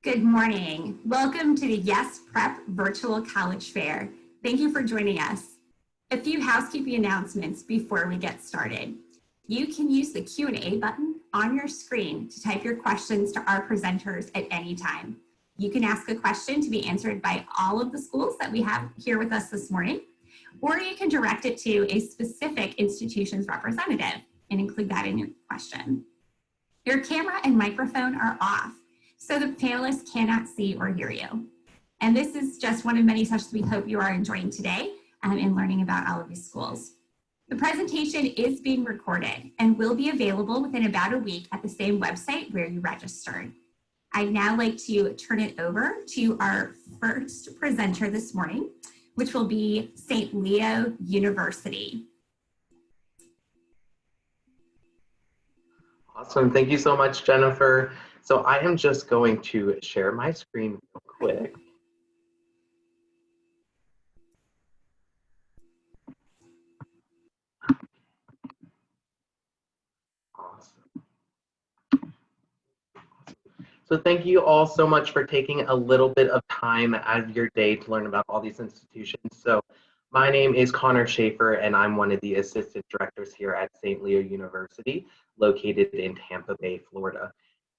Good morning. Welcome to the Yes Prep Virtual College Fair. Thank you for joining us. A few housekeeping announcements before we get started. You can use the Q&A button on your screen to type your questions to our presenters at any time. You can ask a question to be answered by all of the schools that we have here with us this morning, or you can direct it to a specific institution's representative and include that in your question. Your camera and microphone are off, so the panelists cannot see or hear you. And this is just one of many sessions we hope you are enjoying today in learning about all of these schools. The presentation is being recorded and will be available within about a week at the same website where you registered. I'd now like to turn it over to our first presenter this morning, which will be St. Leo University. Awesome, thank you so much, Jennifer. So I am just going to share my screen real quick. Awesome. So thank you all so much for taking a little bit of time out of your day to learn about all these institutions. So my name is Connor Schaefer, and I'm one of the assistant directors here at St. Leo University, located in Tampa Bay, Florida.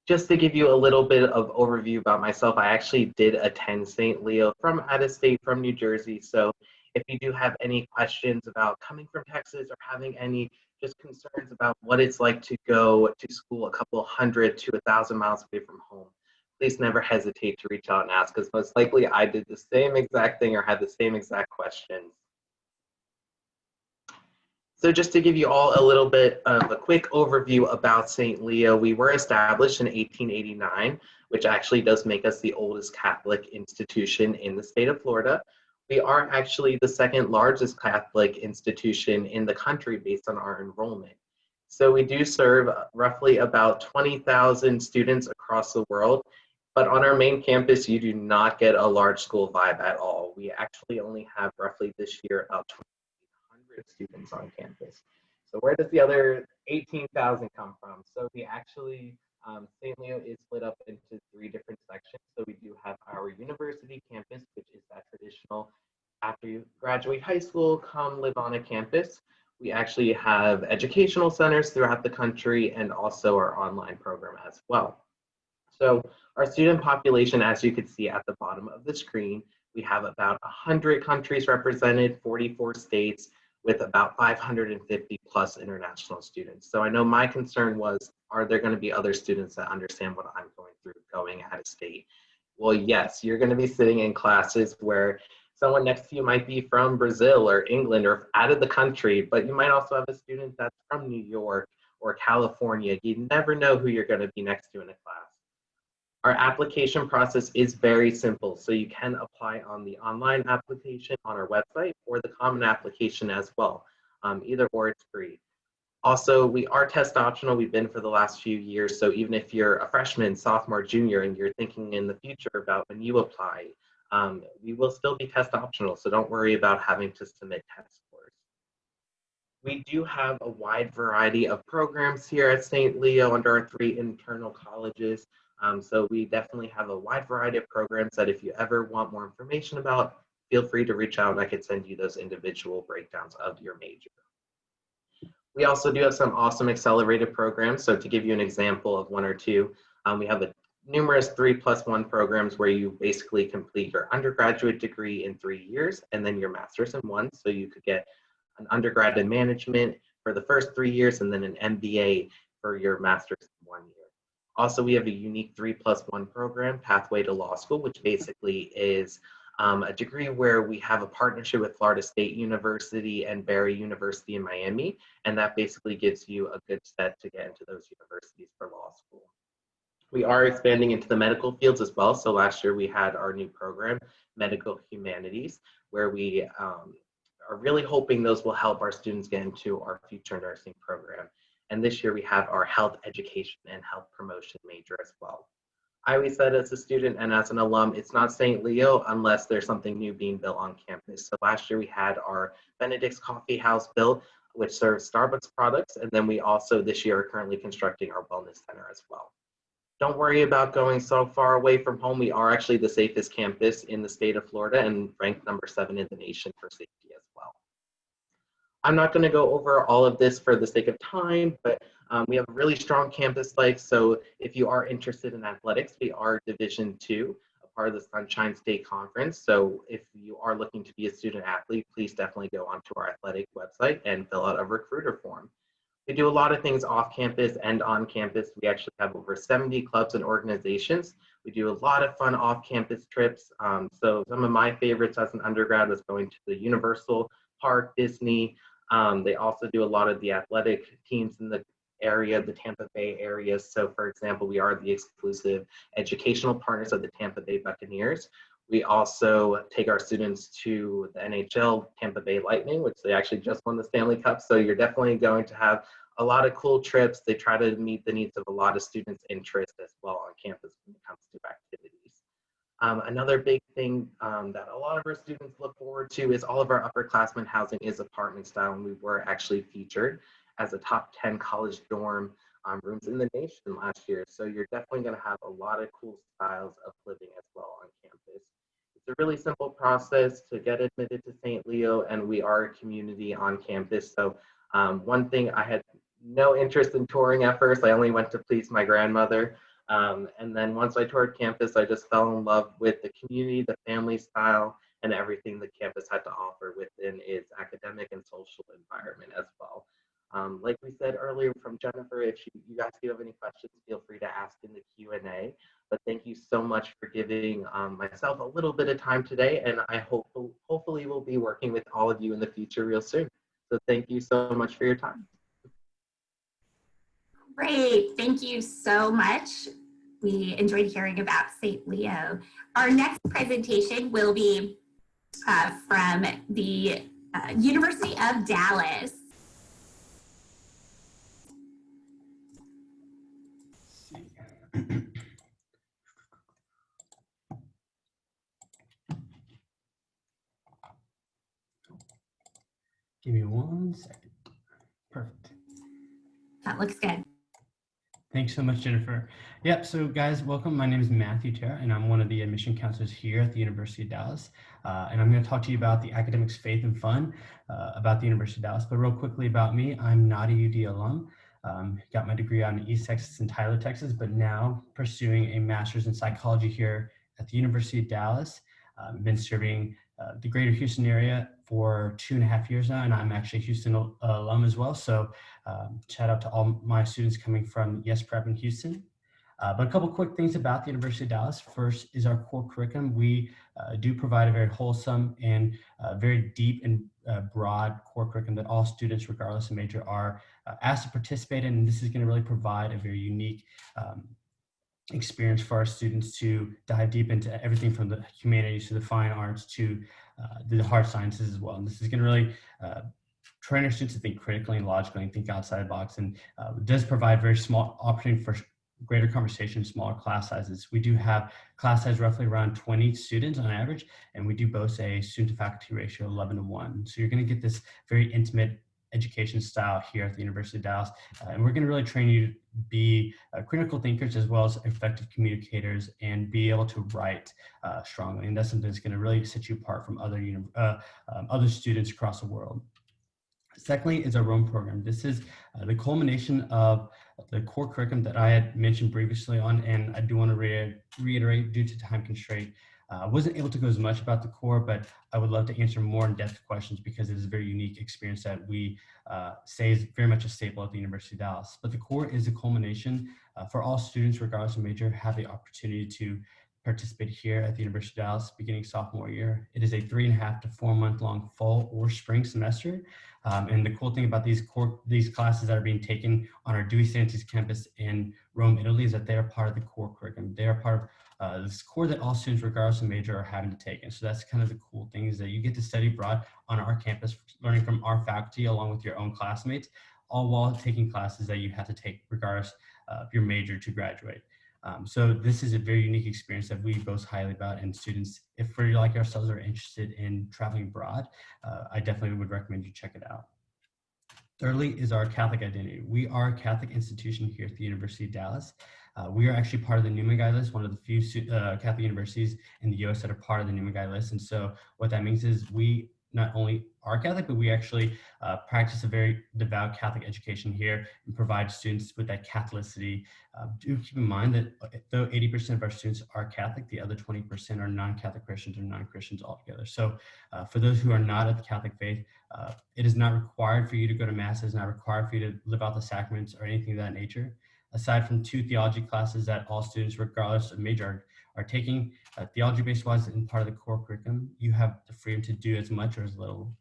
Just to give you a little bit of overview about myself, I actually did attend St. Leo from out of state, from New Jersey. So if you do have any questions about coming from Texas or having any just concerns about what it's like to go to school a couple hundred to 1,000 miles away from home, please never hesitate to reach out and ask, because most likely I did the same exact thing or had the same exact questions. So just to give you all a little bit of a quick overview about St. Leo, we were established in 1889, which actually does make us the oldest Catholic institution in the state of Florida. We are actually the second largest Catholic institution in the country based on our enrollment. So we do serve roughly about 20,000 students across the world, but on our main campus, you do not get a large school vibe at all. We actually only have roughly this year about 2,800 students on campus. So where does the other 18,000 come from? So we actually, St. Leo is split up into 3 different sections. So we do have our university campus, which is that traditional, after you graduate high school, come live on a campus. We actually have educational centers throughout the country and also our online program as well. So our student population, as you can see at the bottom of the screen, we have about 100 countries represented, 44 states, with about 550 plus international students. So I know my concern was, are there going to be other students that understand what I'm going through going out of state? Well, yes, you're going to be sitting in classes where someone next to you might be from Brazil or England or out of the country, but you might also have a student that's from New York or California. You never know who you're going to be next to in a class. Our application process is very simple, so you can apply on the online application on our website or the common application as well. Either or, it's free. Also, we are test optional. We've been for the last few years, so even if you're a freshman, sophomore, junior, and you're thinking in the future about when you apply, we will still be test optional, so don't worry about having to submit test scores. We do have a wide variety of programs here at St. Leo under our 3 internal colleges. So we definitely have a wide variety of programs that if you ever want more information about, feel free to reach out and I could send you those individual breakdowns of your major. We also do have some awesome accelerated programs. So to give you an example of 1 or 2, we have numerous 3+1 programs where you basically complete your undergraduate degree in 3 years and then your master's in 1. So you could get an undergrad in management for the first 3 years and then an MBA for your master's in 1 year. Also, we have a unique 3+1 program, Pathway to Law School, which basically is a degree where we have a partnership with Florida State University and Barry University in Miami, and that basically gives you a good set to get into those universities for law school. We are expanding into the medical fields as well. So last year we had our new program, Medical Humanities, where we are really hoping those will help our students get into our future nursing program. And this year we have our health education and health promotion major as well. I always said as a student and as an alum, it's not St. Leo unless there's something new being built on campus. So last year we had our Benedict's Coffee House built, which serves Starbucks products. And then we also this year are currently constructing our wellness center as well. Don't worry about going so far away from home. We are actually the safest campus in the state of Florida and ranked #7 in the nation for safety as well. I'm not going to go over all of this for the sake of time, but we have a really strong campus life. So if you are interested in athletics, we are Division II, a part of the Sunshine State Conference. So if you are looking to be a student athlete, please definitely go onto our athletic website and fill out a recruiter form. We do a lot of things off campus and on campus. We actually have over 70 clubs and organizations. We do a lot of fun off campus trips. So some of my favorites as an undergrad was going to the Universal Park, Disney. They also do a lot of the athletic teams in the area, the Tampa Bay area. So for example, we are the exclusive educational partners of the Tampa Bay Buccaneers. We also take our students to the NHL Tampa Bay Lightning, which they actually just won the Stanley Cup. So you're definitely going to have a lot of cool trips. They try to meet the needs of a lot of students' interest as well on campus when it comes to activities. Another big thing that a lot of our students look forward to is all of our upperclassmen housing is apartment style, and we were actually featured as a top 10 college dorm rooms in the nation last year. So you're definitely going to have a lot of cool styles of living as well on campus. It's a really simple process to get admitted to St. Leo, and we are a community on campus. So one thing, I had no interest in touring at first. I only went to please my grandmother. And then once I toured campus, I just fell in love with the community, the family style, and everything the campus had to offer within its academic and social environment as well. Like we said earlier from Jennifer, if you guys do have any questions, feel free to ask in the Q&A. But thank you so much for giving myself a little bit of time today, and I hopefully will be working with all of you in the future real soon. So thank you so much for your time. Great, thank you so much. We enjoyed hearing about St. Leo. Our next presentation will be from the University of Dallas. Give me 1 second. Perfect. That looks good. Thanks so much, Jennifer. Yep, so guys, welcome. My name is Matthew Terra, and I'm one of the admission counselors here at the University of Dallas. And I'm going to talk to you about the academics, faith, and fun about the University of Dallas. But real quickly about me, I'm not a UD alum. Got my degree out in East Texas and Tyler, Texas, but now pursuing a master's in psychology here at the University of Dallas. Been serving the greater Houston area for 2.5 years now, and I'm actually a Houston alum as well. So shout out to all my students coming from Yes Prep in Houston. But a couple quick things about the University of Dallas. First is our core curriculum. We do provide a very wholesome and very deep and broad core curriculum that all students, regardless of major, are asked to participate in. And this is going to really provide a very unique experience for our students to dive deep into everything from the humanities to the fine arts to the hard sciences as well. And this is going to really train our students to think critically and logically and think outside the box, and does provide very small opportunity for greater conversation, smaller class sizes. We do have class size roughly around 20 students on average, and we do boast a student to faculty ratio of 11:1. So you're going to get this very intimate education style here at the University of Dallas. And we're going to really train you to be critical thinkers as well as effective communicators and be able to write strongly. And that's something that's going to really set you apart from other students across the world. Secondly is our Rome program. This is the culmination of the core curriculum that I had mentioned previously on, and I do want to reiterate due to time constraint. I wasn't able to go as much about the core, but I would love to answer more in-depth questions because it is a very unique experience that we say is very much a staple at the University of Dallas. But the core is a culmination for all students, regardless of major, have the opportunity to participate here at the University of Dallas beginning sophomore year. It is a 3.5 to 4 month long fall or spring semester. And the cool thing about these classes that are being taken on our Dewey Santis campus in Rome, Italy, is that they are part of the core curriculum. They are part of this core that all students, regardless of major, are having to take. And so that's kind of the cool thing, is that you get to study abroad on our campus, learning from our faculty along with your own classmates, all while taking classes that you have to take regardless of your major to graduate. So this is a very unique experience that we boast highly about, and students, if we're like ourselves, are interested in traveling abroad, I definitely would recommend you check it out. Thirdly is our Catholic identity. We are a Catholic institution here at the University of Dallas. We are actually part of the Newman Guide list, one of the few Catholic universities in the U.S. that are part of the Newman Guide list. And so what that means is we not only are Catholic, but we actually practice a very devout Catholic education here and provide students with that Catholicity. Do keep in mind that though 80% of our students are Catholic, the other 20% are non-Catholic Christians or non-Christians altogether. So for those who are not of the Catholic faith, it is not required for you to go to Mass. It is not required for you to live out the sacraments or anything of that nature. Aside from 2 theology classes that all students, regardless of major, are taking, theology-based wise and part of the core curriculum, you have the freedom to do as much or as little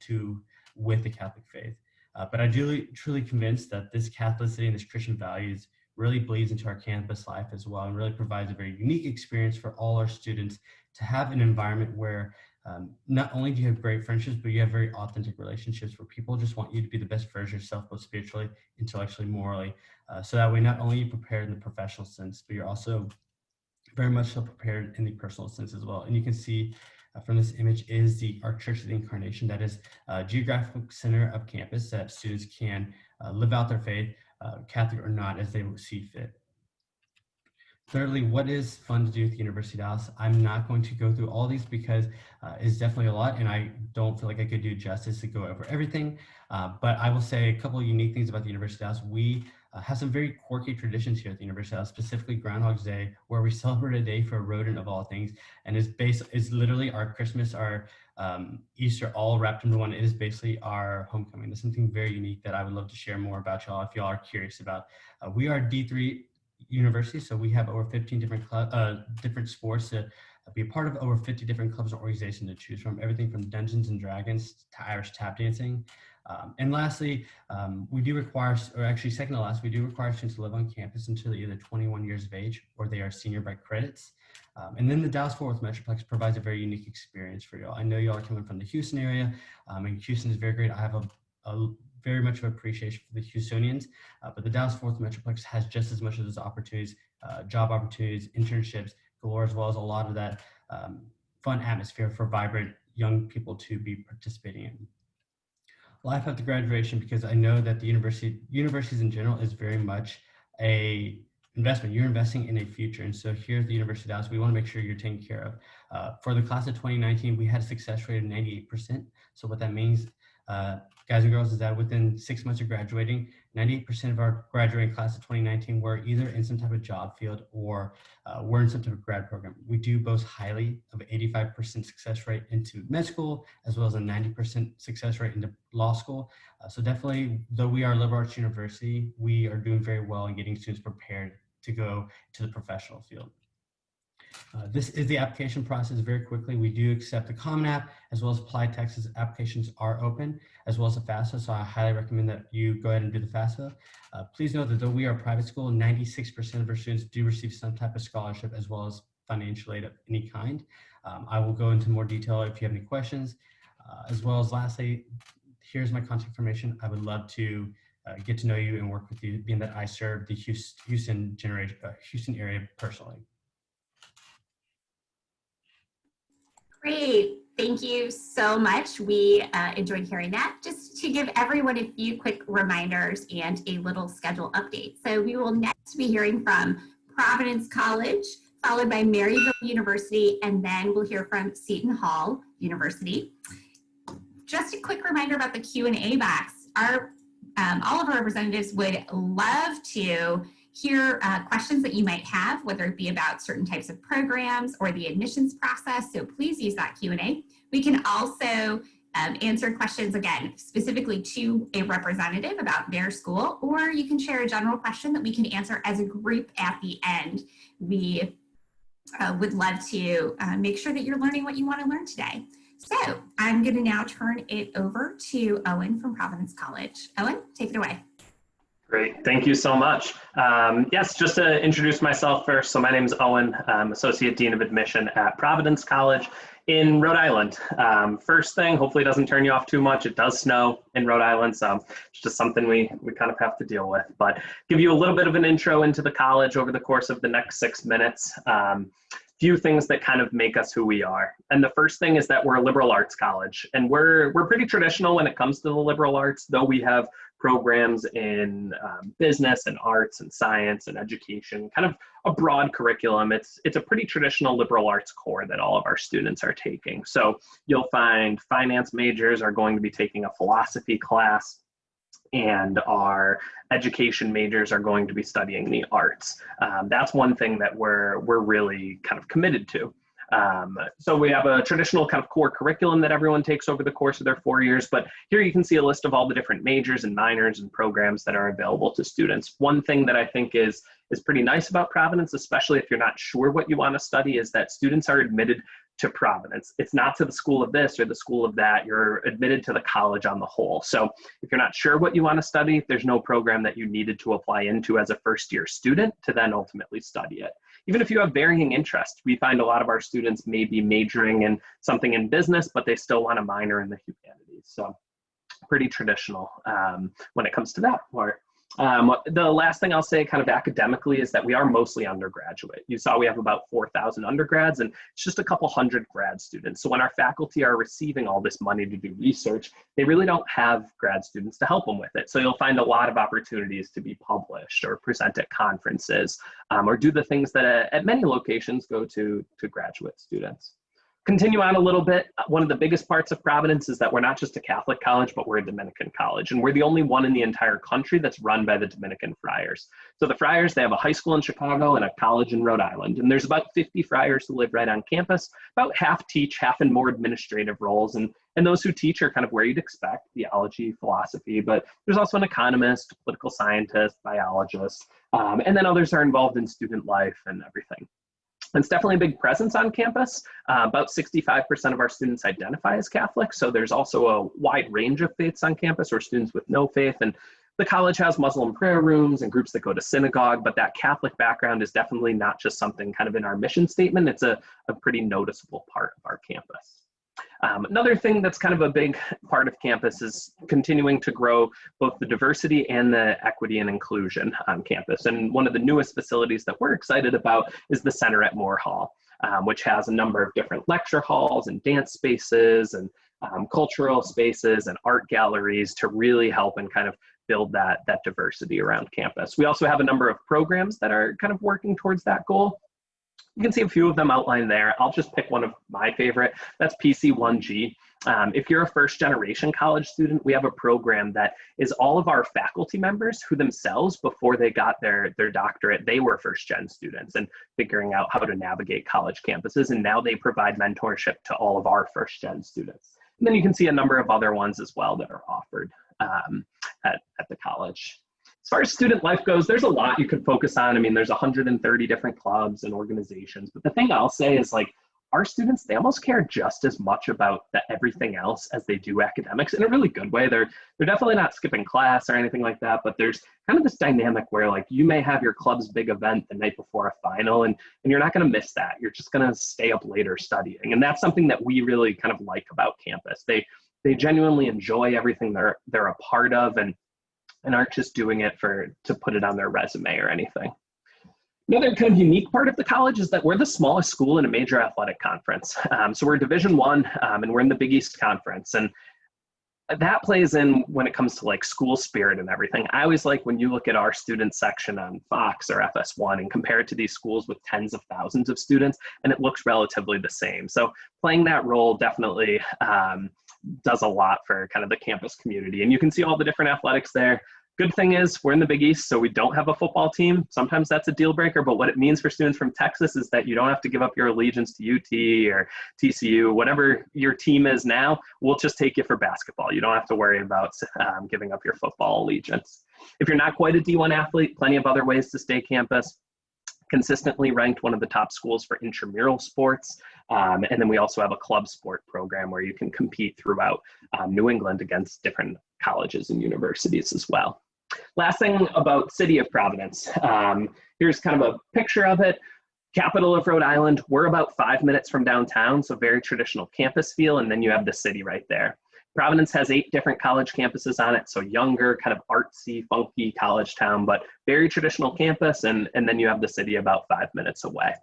with the Catholic faith. But I'm truly convinced that this Catholicity and this Christian values really bleeds into our campus life as well, and really provides a very unique experience for all our students to have an environment where not only do you have great friendships, but you have very authentic relationships where people just want you to be the best version of yourself, both spiritually, intellectually, morally. So that way, not only are you prepared in the professional sense, but you're also very much so prepared in the personal sense as well. And you can see from this image is our Church of the Incarnation. That is a geographic center of campus that students can live out their faith, Catholic or not, as they see fit. Thirdly, what is fun to do at the University of Dallas? I'm not going to go through all these because it's definitely a lot, and I don't feel like I could do justice to go over everything. But I will say a couple of unique things about the University of Dallas. We have some very quirky traditions here at the University of Dallas, specifically Groundhog's Day, where we celebrate a day for a rodent of all things, and it's literally our Christmas, our Easter, all wrapped into one. It is basically our homecoming. There's something very unique that I would love to share more about y'all if y'all are curious about. We are D3 University, so we have over 15 different sports to be a part of, over 50 different clubs or organizations to choose from, everything from Dungeons and Dragons to Irish tap dancing. And lastly, we do require, or actually second to last, we do require students to live on campus until they're either 21 years of age or they are senior by credits. And then the Dallas-Fort Worth Metroplex provides a very unique experience for y'all. I know y'all are coming from the Houston area, and Houston is very great. I have a very much of appreciation for the Houstonians, but the Dallas-Fort Worth Metroplex has just as much of those opportunities, job opportunities, internships galore, as well as a lot of that fun atmosphere for vibrant young people to be participating in. Life after graduation, because I know that the universities in general is very much a investment. You're investing in a future. And so here at the University of Dallas, we want to make sure you're taken care of. For the class of 2019, we had a success rate of 98%. So what that means, guys and girls, is that within 6 months of graduating, 98% of our graduating class of 2019 were either in some type of job field or were in some type of grad program. We do boast highly of an 85% success rate into med school, as well as a 90% success rate into law school. So definitely, though we are a liberal arts university, we are doing very well in getting students prepared to go to the professional field. This is the application process very quickly. We do accept the Common App as well as Applied Texas applications are open, as well as the FAFSA. So I highly recommend that you go ahead and do the FAFSA. Please note that though we are a private school, 96% of our students do receive some type of scholarship as well as financial aid of any kind. I will go into more detail if you have any questions, as well as lastly, here's my contact information. I would love to get to know you and work with you, being that I serve the Houston area personally. Great. Thank you so much. We enjoyed hearing that. Just to give everyone a few quick reminders and a little schedule update. So we will next be hearing from Providence College, followed by Maryville University, and then we'll hear from Seton University. Just a quick reminder about the Q&A box. All of our representatives would love to hear questions that you might have, whether it be about certain types of programs or the admissions process. So please use that Q&A. We can also answer questions, again, specifically to a representative about their school, or you can share a general question that we can answer as a group at the end. We would love to make sure that you're learning what you want to learn today. So I'm going to now turn it over to Owen from Providence College. Owen, take it away. Great, thank you so much. Yes, just to introduce myself first. So my name is Owen. I'm Associate Dean of Admission at Providence College in Rhode Island. First thing, hopefully it doesn't turn you off too much. It does snow in Rhode Island, so it's just something we kind of have to deal with. But give you a little bit of an intro into the college over the course of the next 6 minutes. Few things that kind of make us who we are. And the first thing is that we're a liberal arts college, and we're pretty traditional when it comes to the liberal arts, though we have programs in business and arts and science and education, kind of a broad curriculum. It's a pretty traditional liberal arts core that all of our students are taking. So you'll find finance majors are going to be taking a philosophy class, and our education majors are going to be studying the arts. That's one thing that we're really kind of committed to. So we have a traditional kind of core curriculum that everyone takes over the course of their 4 years, but here you can see a list of all the different majors and minors and programs that are available to students. One thing that I think is pretty nice about Providence, especially if you're not sure what you want to study, is that students are admitted to Providence. It's not to the school of this or the school of that. You're admitted to the college on the whole. So if you're not sure what you want to study, there's no program that you needed to apply into as a first-year student to then ultimately study it. Even if you have varying interests, we find a lot of our students may be majoring in something in business, but they still want to minor in the humanities. So pretty traditional when it comes to that part. The last thing I'll say kind of academically is that we are mostly undergraduate. You saw we have about 4,000 undergrads and it's just a couple hundred grad students. So when our faculty are receiving all this money to do research, they really don't have grad students to help them with it. So you'll find a lot of opportunities to be published or present at conferences or do the things that at many locations go to graduate students. Continue on a little bit. One of the biggest parts of Providence is that we're not just a Catholic college, but we're a Dominican college. And we're the only one in the entire country that's run by the Dominican Friars. So the Friars, they have a high school in Chicago and a college in Rhode Island. And there's about 50 Friars who live right on campus. About half teach, half in more administrative roles. And those who teach are kind of where you'd expect, theology, philosophy, but there's also an economist, political scientist, biologist, and then others are involved in student life and everything. It's definitely a big presence on campus. About 65% of our students identify as Catholic, so there's also a wide range of faiths on campus or students with no faith. And the college has Muslim prayer rooms and groups that go to synagogue, but that Catholic background is definitely not just something kind of in our mission statement. It's a pretty noticeable part of our campus. Another thing that's kind of a big part of campus is continuing to grow both the diversity and the equity and inclusion on campus. And one of the newest facilities that we're excited about is the Center at Moore Hall, which has a number of different lecture halls and dance spaces and cultural spaces and art galleries to really help and kind of build that diversity around campus. We also have a number of programs that are kind of working towards that goal. You can see a few of them outlined there. I'll just pick one of my favorite. That's PC1G. If you're a first generation college student, we have a program that is all of our faculty members who themselves, before they got their doctorate, they were first gen students and figuring out how to navigate college campuses. And now they provide mentorship to all of our first gen students. And then you can see a number of other ones as well that are offered at the college. As far as student life goes, there's a lot you could focus on. I mean, there's 130 different clubs and organizations, but the thing I'll say is like our students, they almost care just as much about everything else as they do academics in a really good way. They're definitely not skipping class or anything like that, but there's kind of this dynamic where like you may have your club's big event the night before a final and you're not going to miss that. You're just going to stay up later studying. And that's something that we really kind of like about campus. They genuinely enjoy everything they're a part of and aren't just doing it to put it on their resume or anything. Another kind of unique part of the college is that we're the smallest school in a major athletic conference. So we're Division I and we're in the Big East Conference. And that plays in when it comes to like school spirit and everything. I always like when you look at our student section on Fox or FS1 and compare it to these schools with tens of thousands of students, and it looks relatively the same. So playing that role definitely does a lot for kind of the campus community. And you can see all the different athletics there. Good thing is we're in the Big East, so we don't have a football team. Sometimes that's a deal breaker, but what it means for students from Texas is that you don't have to give up your allegiance to UT or TCU, whatever your team is now, we'll just take you for basketball. You don't have to worry about giving up your football allegiance. If you're not quite a D1 athlete, plenty of other ways to stay campus. Consistently ranked one of the top schools for intramural sports. And then we also have a club sport program where you can compete throughout New England against different colleges and universities as well. Last thing about City of Providence. Here's kind of a picture of it. Capital of Rhode Island. We're about 5 minutes from downtown, so very traditional campus feel, and then you have the city right there. Providence has 8 different college campuses on it, so younger, kind of artsy, funky college town, but very traditional campus, and then you have the city about 5 minutes away.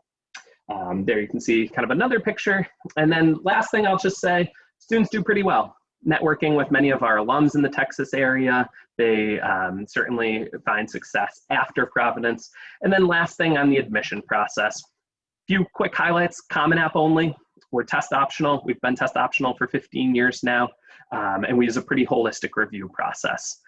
There you can see kind of another picture. And then last thing I'll just say, students do pretty well. networking with many of our alums in the Texas area. They certainly find success after Providence. And then last thing on the admission process, few quick highlights. Common App only. We're test optional. We've been test optional for 15 years now, and we use a pretty holistic review process.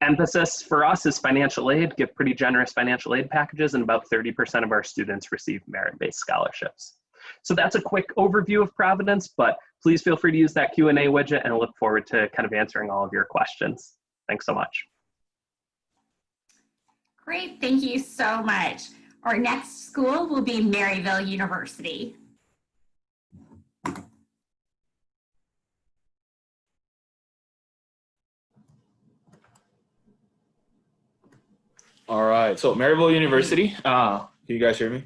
Emphasis for us is financial aid, give pretty generous financial aid packages, and about 30% of our students receive merit-based scholarships. So that's a quick overview of Providence, but please feel free to use that Q&A widget, and I look forward to kind of answering all of your questions. Thanks so much. Great, thank you so much. Our next school will be Maryville University. All right, so Maryville University, can you guys hear me?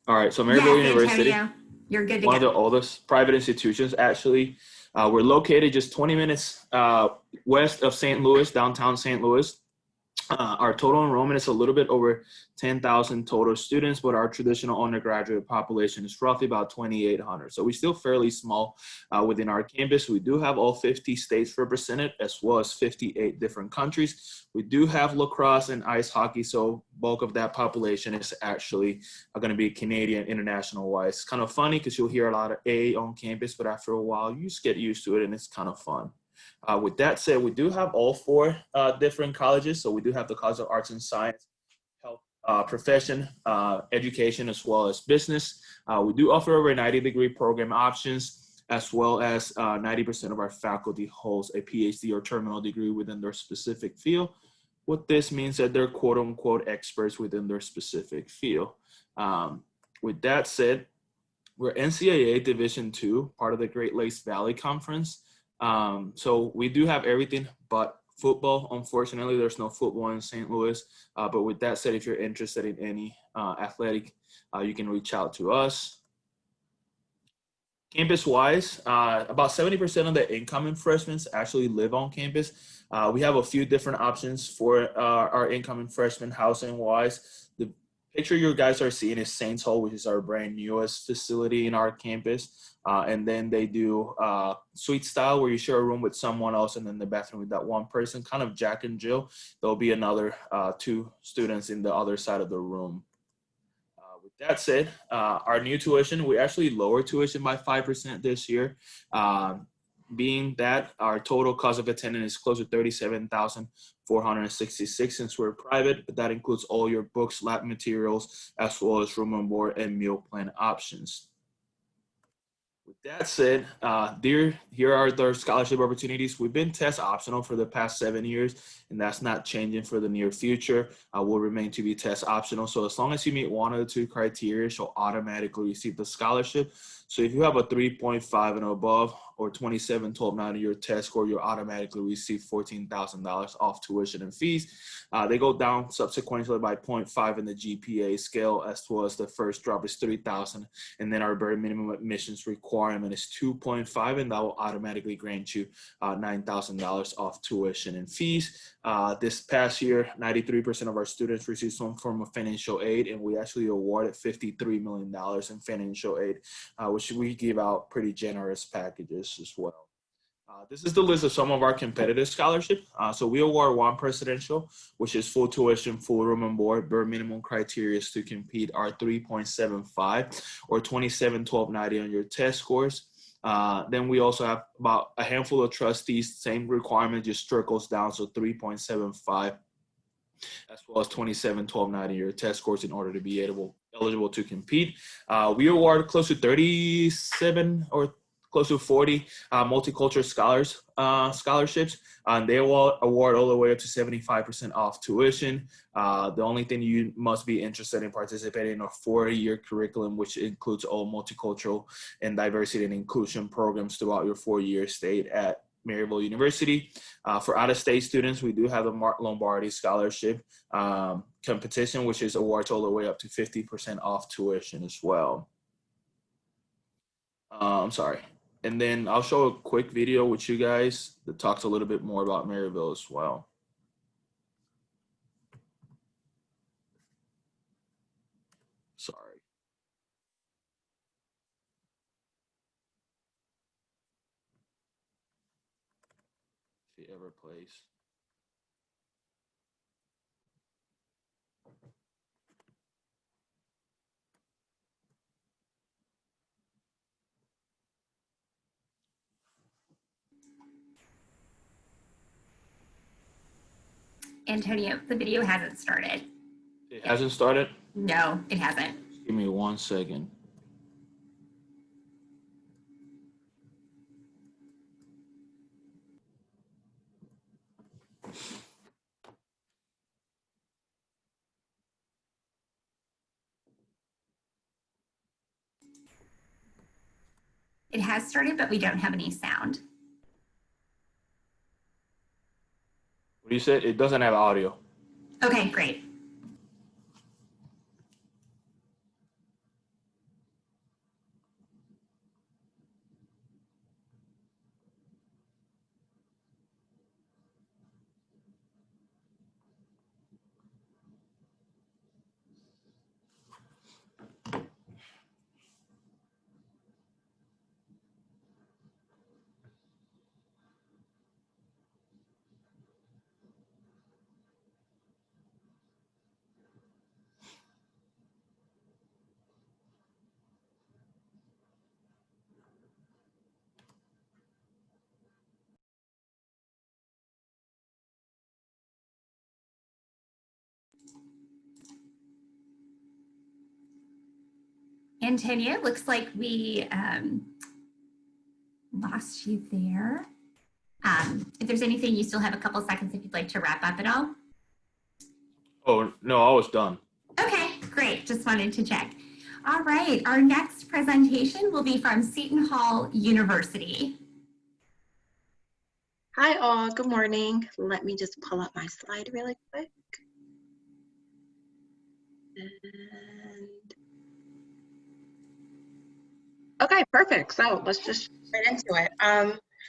All right, so Maryville University, Antonio, you're good to one go. of the oldest private institutions, actually. We're located just 20 minutes west of St. Louis, downtown St. Louis. Our total enrollment is a little bit over 10,000 total students, but our traditional undergraduate population is roughly about 2,800. So we're still fairly small within our campus. We do have all 50 states represented, as well as 58 different countries. We do have lacrosse and ice hockey, so bulk of that population is actually going to be Canadian international-wise. It's kind of funny because you'll hear a lot of A on campus, but after a while, you just get used to it, and it's kind of fun. With that said, we do have all four different colleges. So we do have the College of Arts and Science, Health, Profession, Education, as well as Business. We do offer over 90-degree program options, as well as 90% of our faculty holds a PhD or terminal degree within their specific field. What this means that they're quote unquote experts within their specific field. With that said, we're NCAA Division II, part of the Great Lakes Valley Conference. So we do have everything but football. Unfortunately, there's no football in St. Louis. But with that said, if you're interested in any athletic, you can reach out to us. Campus-wise, about 70% of the incoming freshmen actually live on campus. We have a few different options for our incoming freshmen housing-wise. The picture you guys are seeing is Saints Hall, which is our brand newest facility in our campus. And then they do suite style where you share a room with someone else and then the bathroom with that one person, kind of Jack and Jill. There'll be another 2 students in the other side of the room. With that said, our new tuition, we actually lowered tuition by 5% this year. Being that our total cost of attendance is close to $37,466 since we're private, but that includes all your books, lab materials, as well as room and board and meal plan options. With that said, here are the scholarship opportunities. We've been test optional for the past 7 years, and that's not changing for the near future. Will remain to be test optional. So as long as you meet one of the 2 criteria, you'll automatically receive the scholarship. So if you have a 3.5 and above or 27.12 on your test score, you'll automatically receive $14,000 off tuition and fees. They go down subsequently by 0.5 in the GPA scale, as well as the first drop is 3,000. And then our bare minimum admissions requirement is 2.5, and that will automatically grant you $9,000 off tuition and fees. This past year, 93% of our students received some form of financial aid, and we actually awarded $53 million in financial aid, which we give out pretty generous packages as well. This is the list of some of our competitive scholarships. So we award 1 presidential, which is full tuition, full room and board. Bare minimum criteria to compete are 3.75 or 27.1290 on your test scores. Then we also have about a handful of trustees, same requirement, just trickles down, so 3.75 as well as 27.1290 your test scores in order to be eligible to compete. We award close to 37 or close to 40 multicultural scholarships, and they will award all the way up to 75% off tuition. The only thing you must be interested in participating in a 4-year curriculum, which includes all multicultural and diversity and inclusion programs throughout your 4-year stay at Maryville University. For out-of-state students, we do have the Mark Lombardi Scholarship competition, which is awards all the way up to 50% off tuition as well. I'm sorry. And then I'll show a quick video with you guys that talks a little bit more about Maryville as well. Sorry. ever plays. Antonio, the video hasn't started. It hasn't started? No, it hasn't. Just give me 1 second. It has started, but we don't have any sound. What do you say? It doesn't have audio. Okay, great. Antonio, looks like we lost you there. If there's anything, you still have a couple seconds if you'd like to wrap up at all. Oh, no, I was done. Okay, great. Just wanted to check. All right, our next presentation will be from Seton University. Hi all, good morning. Let me just pull up my slide really quick. Okay, perfect. So let's just get into it.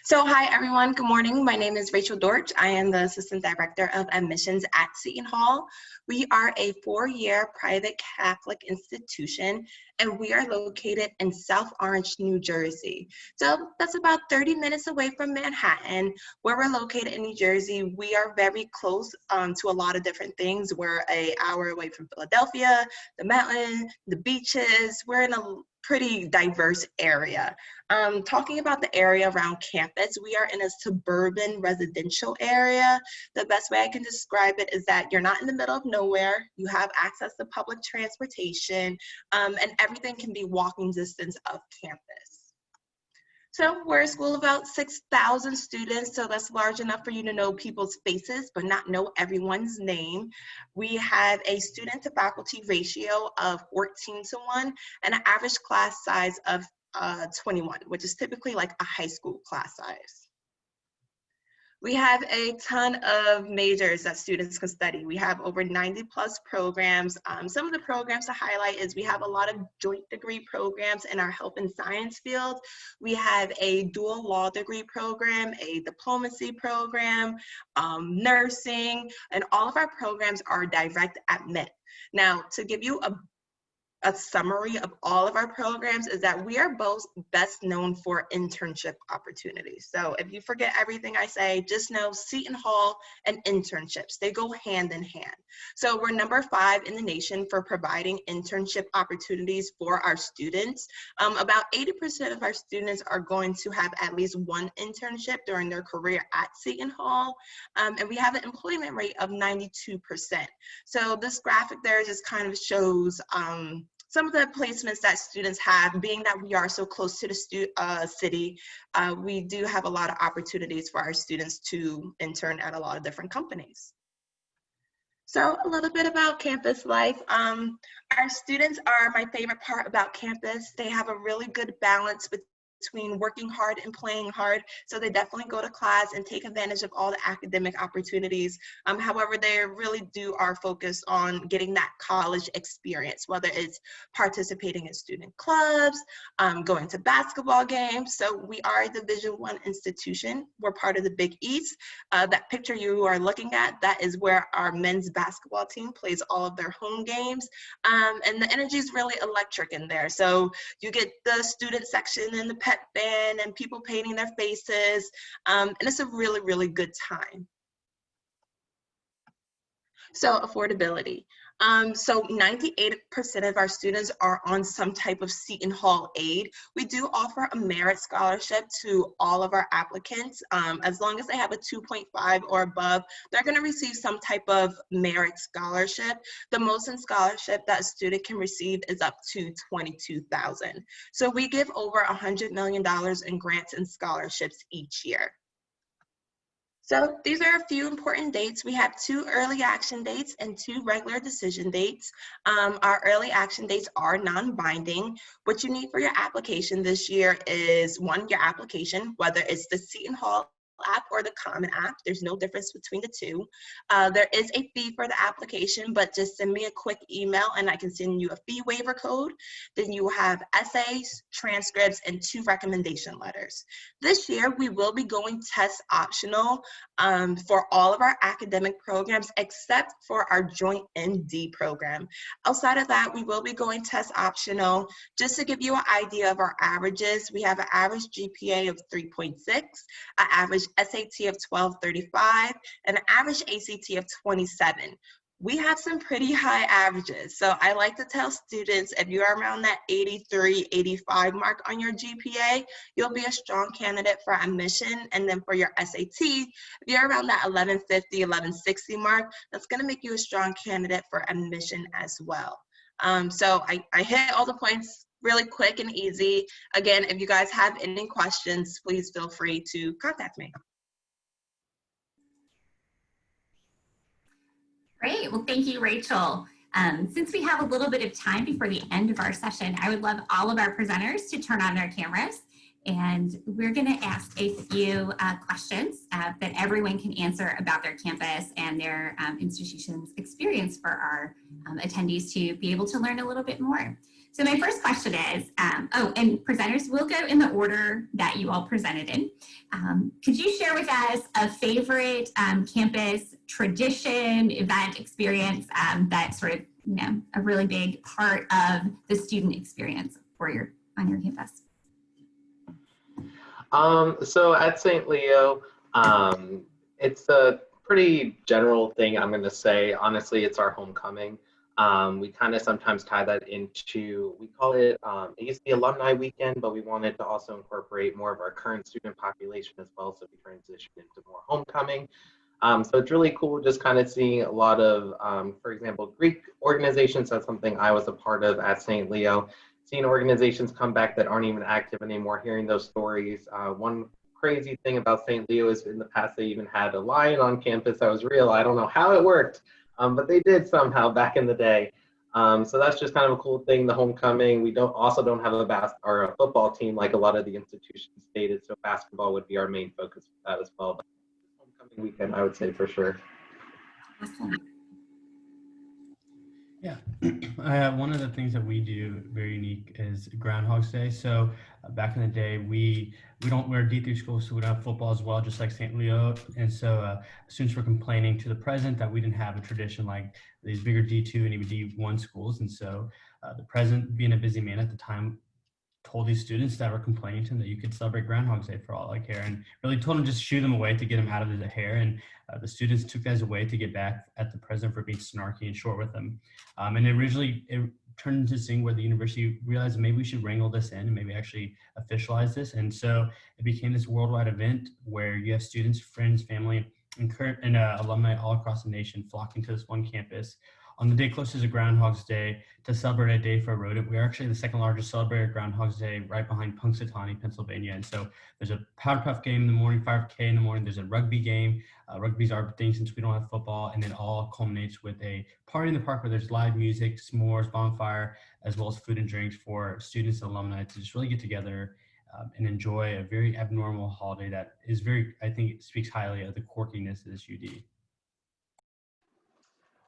So hi everyone, good morning. My name is Rachel Dortch. I am the Assistant Director of Admissions at Seton Hall. We are a 4-year private Catholic institution, and we are located in South Orange, New Jersey. So that's about 30 minutes away from Manhattan. Where we're located in New Jersey, we are very close to a lot of different things. We're an hour away from Philadelphia, the mountain, the beaches. We're in a pretty diverse area. Talking about the area around campus, we are in a suburban residential area. The best way I can describe it is that you're not in the middle of nowhere. You have access to public transportation, and everything can be walking distance of campus. So we're a school of about 6,000 students, so that's large enough for you to know people's faces, but not know everyone's name. We have a student to faculty ratio of 14:1 and an average class size of 21, which is typically like a high school class size. We have a ton of majors that students can study. We have over 90+ programs. Some of the programs to highlight is we have a lot of joint degree programs in our health and science field. We have a dual law degree program, a diplomacy program, nursing, and all of our programs are direct admit. Now, to give you a summary of all of our programs is that we are both best known for internship opportunities. So if you forget everything I say, just know Seton Hall and internships, they go hand in hand. So we're number 5 in the nation for providing internship opportunities for our students. About 80% of our students are going to have at least one internship during their career at Seton Hall. And we have an employment rate of 92%. So this graphic there just kind of shows some of the placements that students have. Being that we are so close to the city, we do have a lot of opportunities for our students to intern at a lot of different companies. So a little bit about campus life. Our students are my favorite part about campus. They have a really good balance between working hard and playing hard. So they definitely go to class and take advantage of all the academic opportunities. However, they really are focused on getting that college experience, whether it's participating in student clubs, going to basketball games. So we are a Division I institution. We're part of the Big East. That picture you are looking at, that is where our men's basketball team plays all of their home games. And the energy is really electric in there. So you get the student section in the pet band and people painting their faces, and it's a really, really good time. So affordability. So 98% of our students are on some type of Seton Hall aid. We do offer a merit scholarship to all of our applicants. As long as they have a 2.5 or above, they're going to receive some type of merit scholarship. The most in scholarship that a student can receive is up to $22,000. So we give over $100 million in grants and scholarships each year. So these are a few important dates. We have 2 early action dates and 2 regular decision dates. Our early action dates are non-binding. What you need for your application this year is, 1, your application, whether it's the Seton Hall app or the Common app. There's no difference between the 2. There is a fee for the application, but just send me a quick email and I can send you a fee waiver code. Then you will have essays, transcripts, and 2 recommendation letters. This year, we will be going test optional for all of our academic programs except for our joint ND program. Outside of that, we will be going test optional. Just to give you an idea of our averages, we have an average GPA of 3.6, an average SAT of 1235, and an average ACT of 27. We have some pretty high averages. So I like to tell students, if you're around that 83, 85 mark on your GPA, you'll be a strong candidate for admission. And then for your SAT, if you're around that 1150, 1160 mark, that's gonna make you a strong candidate for admission as well. So I hit all the points really quick and easy. Again, if you guys have any questions, please feel free to contact me. Great. Well, thank you, Rachel. Since we have a little bit of time before the end of our session, I would love all of our presenters to turn on their cameras. And we're going to ask a few questions that everyone can answer about their campus and their institution's experience for our attendees to be able to learn a little bit more. So my first question is, and presenters will go in the order that you all presented in. Could you share with us a favorite campus tradition, event, experience that's sort of, you know, a really big part of the student experience for on your campus? So at St. Leo, it's a pretty general thing, I'm going to say. Honestly, it's our homecoming. We kind of sometimes tie that into, we call it, it used to be alumni weekend, but we wanted to also incorporate more of our current student population as well, so we transitioned into more homecoming. So it's really cool just kind of seeing a lot of, for example, Greek organizations. That's something I was a part of at St. Leo. Seeing organizations come back that aren't even active anymore, hearing those stories. One crazy thing about St. Leo is in the past they even had a lion on campus that was real. I don't know how it worked, but they did somehow back in the day. So that's just kind of a cool thing, the homecoming. We also don't have a football team like a lot of the institutions stated, so basketball would be our main focus for that as well. But homecoming weekend, I would say for sure. Awesome. Yeah, one of the things that we do very unique is Groundhog's Day. So back in the day, we're a D3 school, so we don't have football as well, just like St. Leo. And so students were complaining to the president that we didn't have a tradition like these bigger D2 and even D1 schools. And so the president, being a busy man at the time, told these students that were complaining to him that you could celebrate Groundhog's Day for all I care, and really told them just shoo them away to get them out of the hair. And the students took that as a way to get back at the president for being snarky and short with them. And it turned into this thing where the university realized maybe we should wrangle this in and maybe actually officialize this. And so it became this worldwide event where you have students, friends, family, and alumni all across the nation flocking to this one campus on the day closest to Groundhog's Day to celebrate a day for a rodent. We're actually the second largest celebrator Groundhog's Day, right behind Punxsutawney, Pennsylvania. And so there's a Powder Puff game in the morning, 5K in the morning. There's a rugby game. Rugby's our thing since we don't have football. And then all culminates with a party in the park where there's live music, s'mores, bonfire, as well as food and drinks for students and alumni to just really get together and enjoy a very abnormal holiday that is I think it speaks highly of the quirkiness of this UD.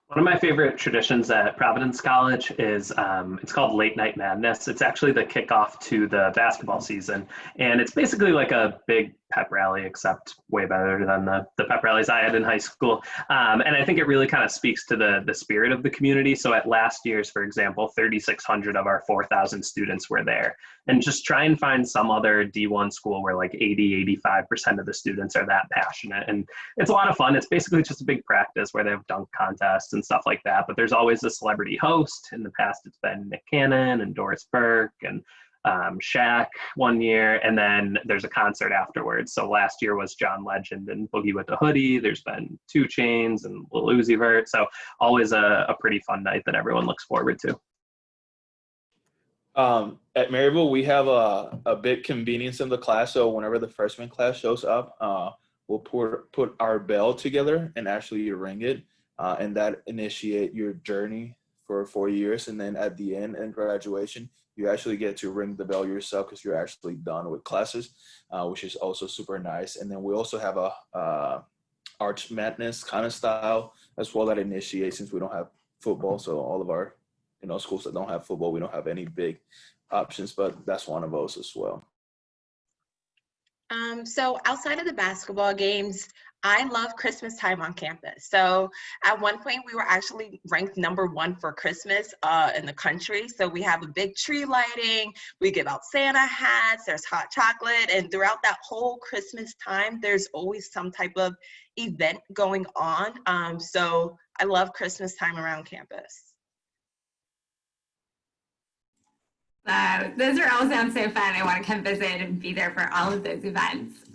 One of my favorite traditions at Providence College is it's called Late Night Madness. It's actually the kickoff to the basketball season. And it's basically like a big pep rally, except way better than the pep rallies I had in high school. And I think it really kind of speaks to the spirit of the community. So at last year's, for example, 3,600 of our 4,000 students were there. And just try and find some other D1 school where like 85% of the students are that passionate. And it's a lot of fun. It's basically just a big practice where they have dunk contests and stuff like that. But there's always a celebrity host. In the past, it's been Nick Cannon and Doris Burke and Shaq one year, and then there's a concert afterwards. So last year was John Legend and Boogie with the Hoodie. There's been 2 Chainz and Lil Uzi Vert. So always a pretty fun night that everyone looks forward to. At Maryville, we have a big convenience in the class. So whenever the freshman class shows up, we'll put our bell together and actually ring it, and that initiate your journey for 4 years. And then at the end, in graduation, you actually get to ring the bell yourself because you're actually done with classes, which is also super nice. And then we also have a Arch Madness kind of style as well that initiates, since we don't have football. So all of our schools that don't have football, we don't have any big options, but that's one of those as well. So outside of the basketball games, I love Christmas time on campus. So at one point we were actually ranked #1 for Christmas in the country. So we have a big tree lighting, we give out Santa hats, there's hot chocolate, and throughout that whole Christmas time, there's always some type of event going on. So I love Christmas time around campus. Those are all sound so fun. I want to come visit and be there for all of those events.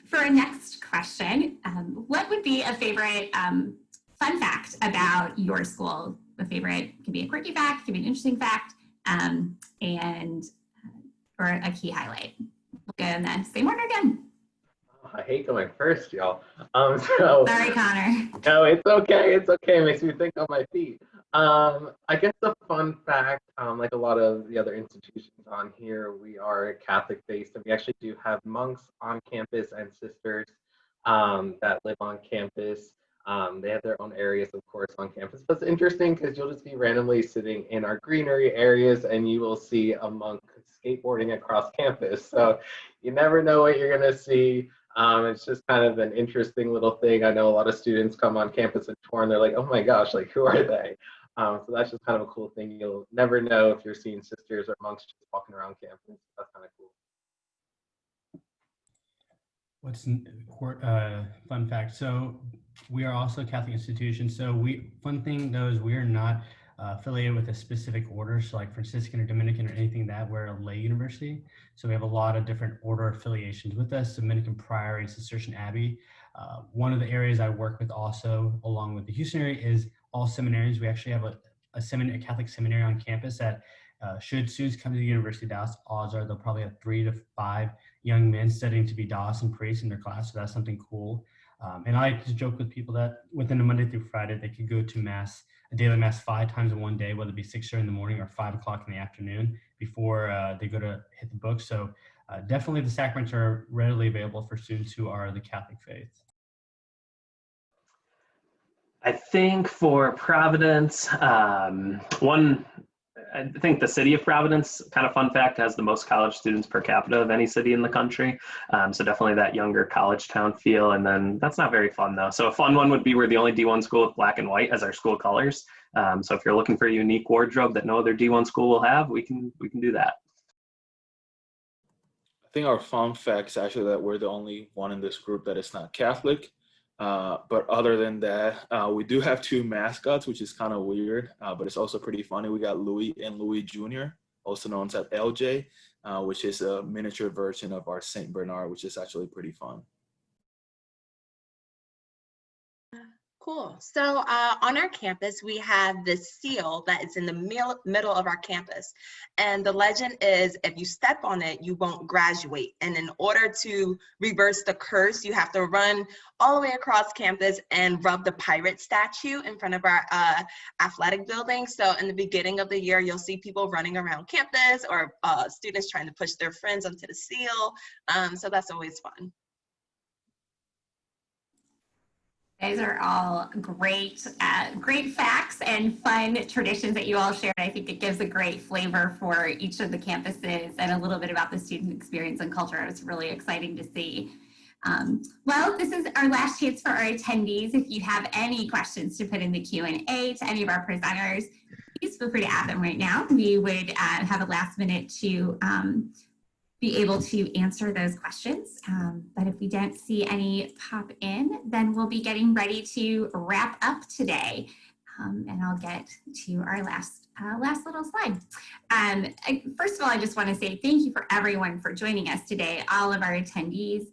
For our next question, what would be a favorite fun fact about your school? A favorite could be a quirky fact, could be an interesting fact, or a key highlight. We'll go in the same order again. I hate going first, y'all. Sorry, Connor. No, it's okay. It's okay. It makes me think on my feet. I guess the fun fact, like a lot of the other institutions on here, we are Catholic-based, and we actually do have monks on campus and sisters that live on campus. They have their own areas, of course, on campus. But it's interesting because you'll just be randomly sitting in our greenery areas, and you will see a monk skateboarding across campus. So you never know what you're going to see. It's just kind of an interesting little thing. I know a lot of students come on campus and tour, and they're like, oh my gosh, like, who are they? So that's just kind of a cool thing. You'll never know if you're seeing sisters or monks just walking around campus. That's kind of cool. What's fun fact? So we are also a Catholic institution. So fun thing though is we are not affiliated with a specific order. So like Franciscan or Dominican or anything that, we're a lay university. So we have a lot of different order affiliations with us: Dominican Priory, Cistercian Abbey. One of the areas I work with also, along with the Houston area, is all seminaries. We actually have a Catholic seminary on campus that should students come to the University of Dallas, odds are they'll probably have 3 to 5 young men studying to be diocesan priests in their class. So that's something cool. And I like to joke with people that within a Monday through Friday, they could go to mass, a daily mass 5 times in one day, whether it be 6:30 in the morning or 5 o'clock in the afternoon before they go to hit the book. So definitely the sacraments are readily available for students who are the Catholic faith. I think for Providence, I think the city of Providence, kind of fun fact, has the most college students per capita of any city in the country. So definitely that younger college town feel. And then that's not very fun though. So a fun one would be we're the only D1 school with black and white as our school colors. So if you're looking for a unique wardrobe that no other D1 school will have, we can do that. I think our fun fact is actually that we're the only one in this group that is not Catholic. But other than that, we do have 2 mascots, which is kind of weird, but it's also pretty funny. We got Louis and Louis Jr., also known as LJ, which is a miniature version of our Saint Bernard, which is actually pretty fun. Cool. So on our campus, we have this seal that is in the middle of our campus. And the legend is, if you step on it, you won't graduate. And in order to reverse the curse, you have to run all the way across campus and rub the pirate statue in front of our athletic building. So in the beginning of the year, you'll see people running around campus, or students trying to push their friends onto the seal. So that's always fun. Those are all great, great facts and fun traditions that you all shared. I think it gives a great flavor for each of the campuses and a little bit about the student experience and culture. It's really exciting to see. Well, this is our last chance for our attendees. If you have any questions to put in the Q&A to any of our presenters, please feel free to add them right now. We would have a last minute to be able to answer those questions. But if we don't see any pop in, then we'll be getting ready to wrap up today. And I'll get to our last little slide. First of all, I just want to say thank you for everyone for joining us today, all of our attendees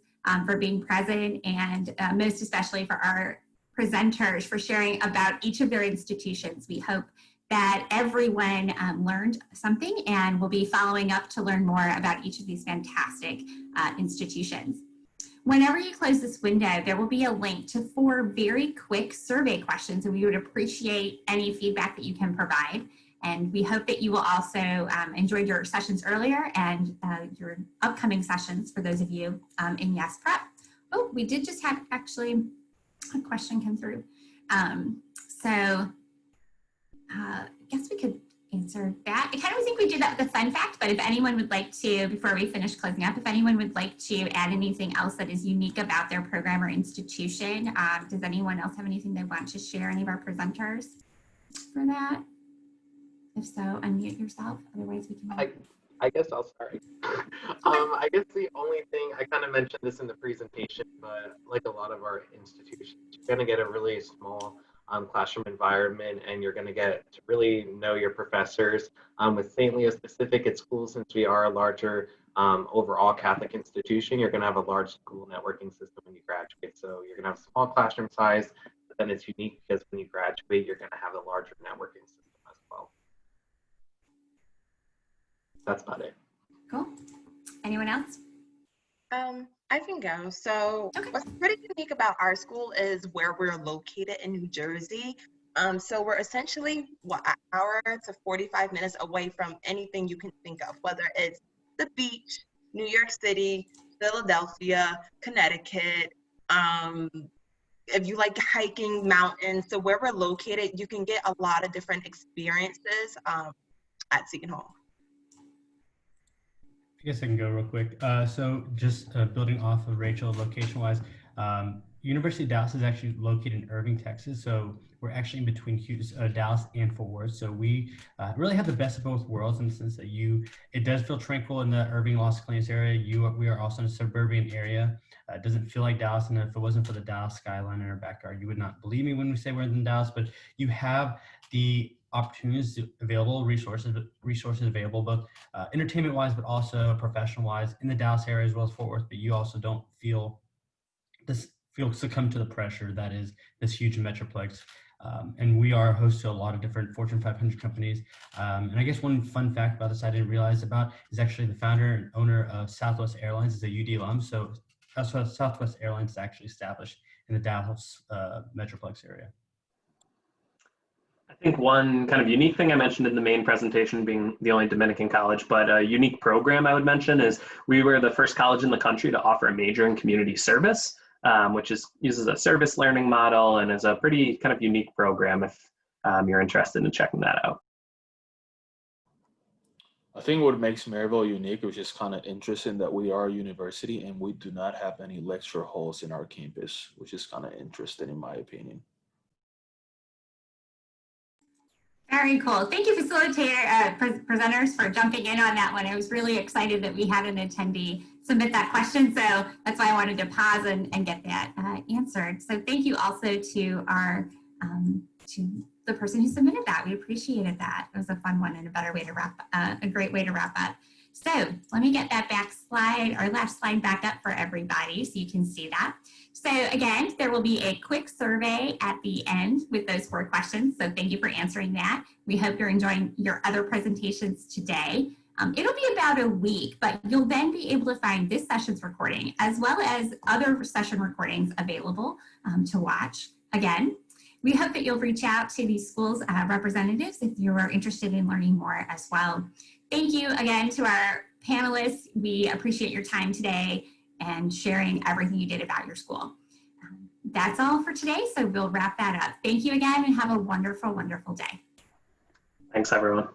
for being present, and most especially for our presenters for sharing about each of their institutions. We hope that everyone learned something, and will be following up to learn more about each of these fantastic institutions. Whenever you close this window, there will be a link to 4 very quick survey questions, and we would appreciate any feedback that you can provide. And we hope that you will also enjoy your sessions earlier and your upcoming sessions for those of you in Yes Prep. Oh, we did just have actually a question come through. I guess we could answer that. I kind of think we do that with a fun fact, but if anyone would like to, before we finish closing up, if anyone would like to add anything else that is unique about their program or institution, does anyone else have anything they want to share, any of our presenters for that? If so, unmute yourself, otherwise we can. I guess I'll start. I guess the only thing, I kind of mentioned this in the presentation, but like a lot of our institutions, you're going to get a really small classroom environment, and you're going to get to really know your professors. With St. Leo specific, it's cool since we are a larger overall Catholic institution, you're going to have a large school networking system when you graduate. So you're going to have small classroom size, but then it's unique because when you graduate, you're going to have a larger networking system as well. That's about it. Cool. Anyone else? I can go. So what's pretty unique about our school is where we're located in New Jersey. So we're essentially an hour to 45 minutes away from anything you can think of, whether it's the beach, New York City, Philadelphia, Connecticut. If you like hiking, mountains, so where we're located, you can get a lot of different experiences at Seton Hall. I guess I can go real quick. So just building off of Rachel, location-wise, University of Dallas is actually located in Irving, Texas. So we're actually in between Dallas and Fort Worth. So we really have the best of both worlds in the sense that it does feel tranquil in the Irving, Los Angeles area. We are also in a suburban area. It doesn't feel like Dallas, and if it wasn't for the Dallas skyline in our backyard, you would not believe me when we say we're in Dallas. But you have the opportunities available, resources available, both entertainment-wise, but also professional-wise in the Dallas area as well as Fort Worth. But you also don't feel succumb to the pressure that is this huge metroplex. And we are host to a lot of different Fortune 500 companies. And I guess one fun fact about this I didn't realize about is actually the founder and owner of Southwest Airlines is a UD alum. So Southwest Airlines is actually established in the Dallas metroplex area. I think one kind of unique thing I mentioned in the main presentation, being the only Dominican college, but a unique program I would mention is we were the first college in the country to offer a major in community service, which uses a service learning model and is a pretty kind of unique program if you're interested in checking that out. I think what makes Maryville unique, which is kind of interesting, that we are a university and we do not have any lecture halls in our campus, which is kind of interesting in my opinion. Very cool. Thank you, facilitator, presenters, for jumping in on that one. I was really excited that we had an attendee submit that question, so that's why I wanted to pause and get that answered. So thank you also to our to the person who submitted that. We appreciated that. It was a fun one and a better way to a great way to wrap up. So let me get that last slide back up for everybody so you can see that. So again, there will be a quick survey at the end with those 4 questions. So thank you for answering that. We hope you're enjoying your other presentations today. It'll be about a week, but you'll then be able to find this session's recording as well as other session recordings available to watch. Again, we hope that you'll reach out to these schools' representatives if you are interested in learning more as well. Thank you again to our panelists. We appreciate your time today and sharing everything you did about your school. that's all for today, so we'll wrap that up. Thank you again and have a wonderful, wonderful day. Thanks, everyone.